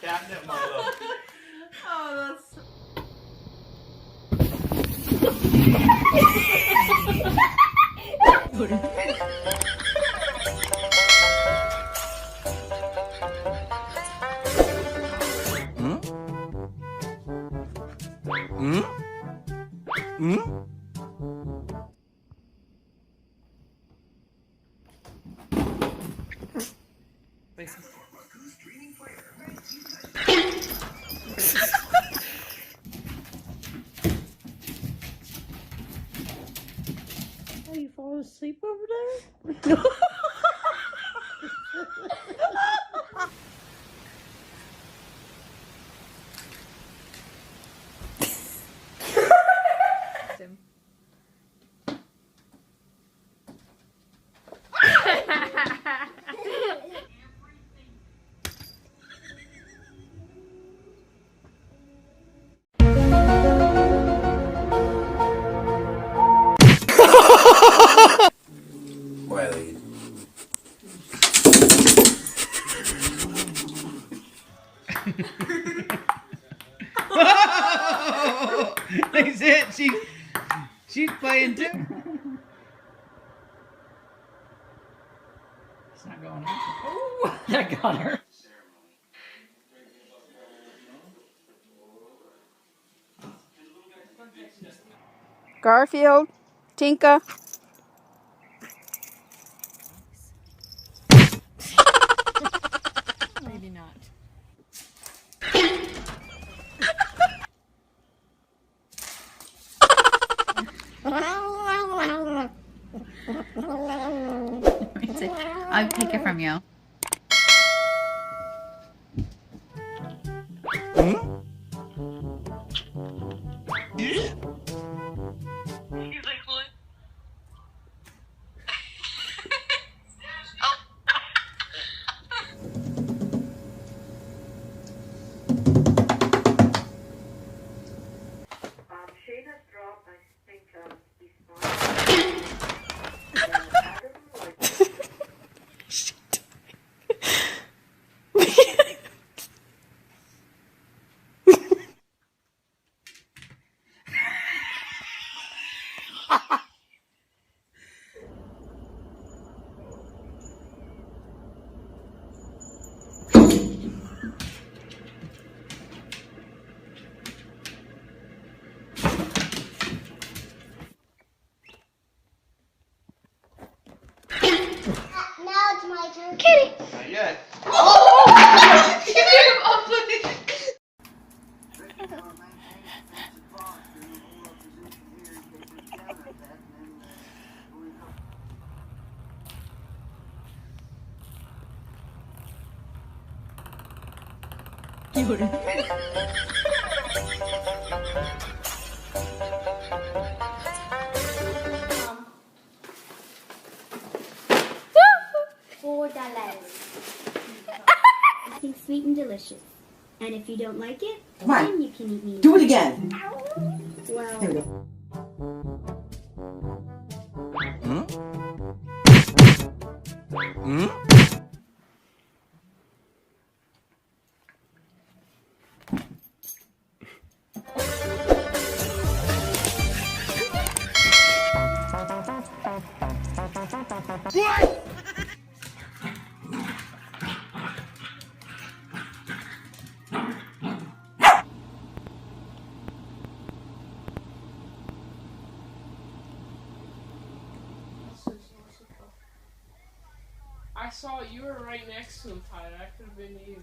catnip, Milo. Oh, that's... Are you falling asleep over there? Wiley. That's it. She's playing too. It's not going on. Oh, that got her. Garfield, Tinka. Maybe not. I'll take it from you. Shane has dropped, I think, he's fine. Adam, like, Now it's my turn. Kitty! Not yet. $4. I think sweet and delicious. And if you don't like it, Come on. then you can eat me. Do it again. Well, There we go. I saw you were right next to him, Tyler. That could have been you.